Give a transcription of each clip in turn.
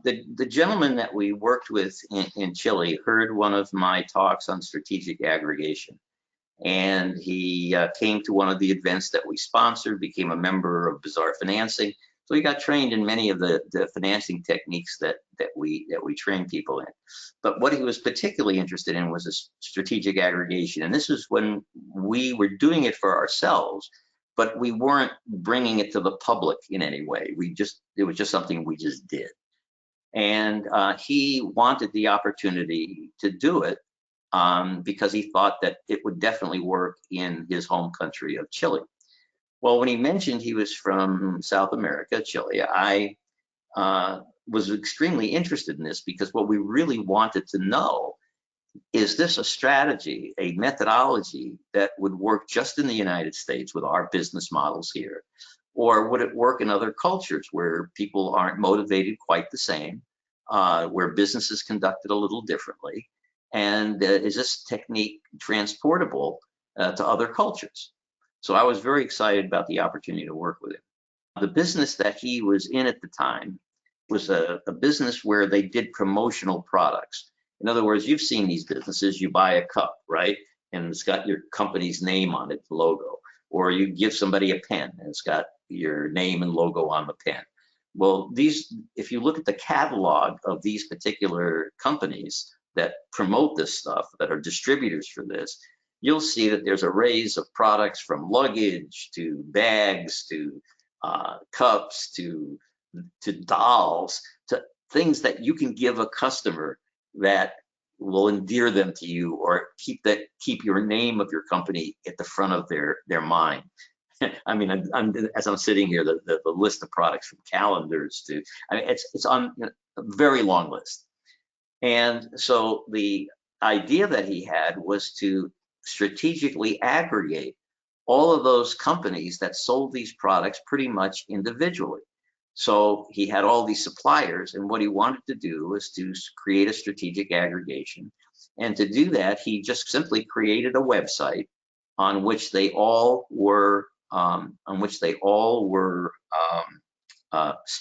The gentleman that we worked with in Chile heard one of my talks on strategic aggregation, and he came to one of the events that we sponsored, became a member of Bazaar Financing. So he got trained in many of the financing techniques that we train people in. But what he was particularly interested in was a strategic aggregation, and this was when we were doing it for ourselves, but we weren't bringing it to the public in any way. It was just something we just did. And he wanted the opportunity to do it because he thought that it would definitely work in his home country of Chile. Well, when he mentioned he was from South America, Chile, I was extremely interested in this because what we really wanted to know is this a strategy, a methodology that would work just in the United States with our business models here? Or would it work in other cultures where people aren't motivated quite the same, where business is conducted a little differently? And is this technique transportable to other cultures? So I was very excited about the opportunity to work with him. The business that he was in at the time was a business where they did promotional products. In other words, you've seen these businesses, you buy a cup, right? And it's got your company's name on it, the logo. Or you give somebody a pen and it's got your name and logo on the pen. Well, if you look at the catalog of these particular companies that promote this stuff, that are distributors for this, you'll see that there's arrays of products from luggage to bags to cups to dolls to things that you can give a customer that will endear them to you or keep your name of your company at the front of their mind. I mean, as I'm sitting here, the list of products from calendars to, I mean, it's on a very long list. And so the idea that he had was to strategically aggregate all of those companies that sold these products pretty much individually. So he had all these suppliers, and what he wanted to do was to create a strategic aggregation. And to do that, he just simply created a website on which they all were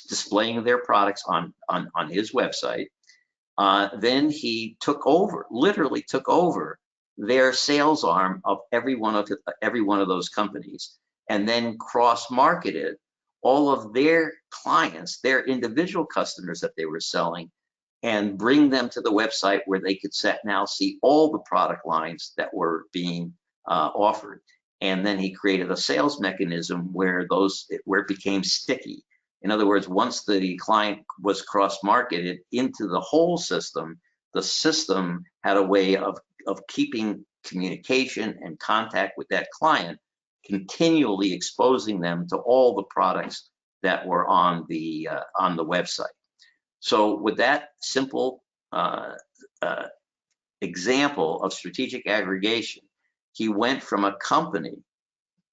displaying their products on his website. Then he literally took over their sales arm of every one of those companies, and then cross-marketed all of their clients, their individual customers that they were selling, and bring them to the website where they could now see all the product lines that were being offered. And then he created a sales mechanism where it became sticky. In other words, once the client was cross-marketed into the whole system, the system had a way of keeping communication and contact with that client, continually exposing them to all the products that were on the website. So with that simple example of strategic aggregation, he went from a company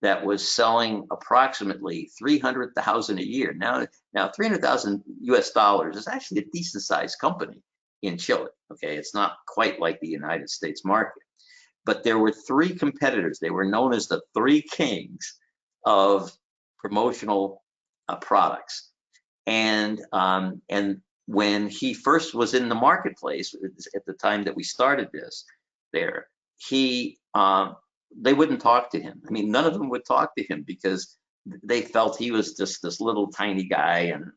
that was selling approximately $300,000 a year. Now $300,000 US is actually a decent sized company in Chile. Okay, it's not quite like the United States market, but there were three competitors. They were known as the three kings of promotional products. And when he first was in the marketplace at the time that we started this, they wouldn't talk to him. I mean, none of them would talk to him because they felt he was just this little tiny guy, and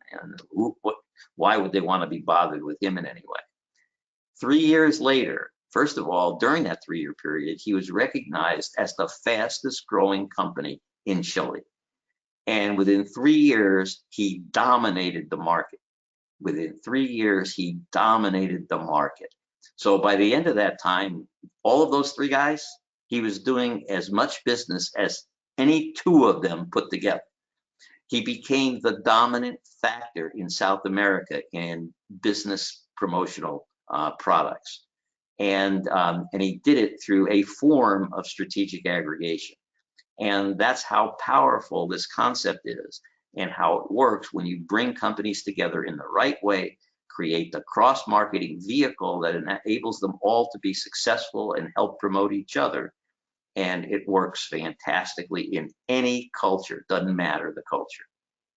why would they want to be bothered with him in any way? 3 years later, first of all, during that 3-year period, he was recognized as the fastest growing company in Chile. And within 3 years, he dominated the market. Within 3 years, he dominated the market. So by the end of that time, all of those three guys, he was doing as much business as any two of them put together. He became the dominant factor in South America in business promotional products. And he did it through a form of strategic aggregation. And that's how powerful this concept is and how it works when you bring companies together in the right way, create the cross-marketing vehicle that enables them all to be successful and help promote each other. And it works fantastically in any culture, doesn't matter the culture.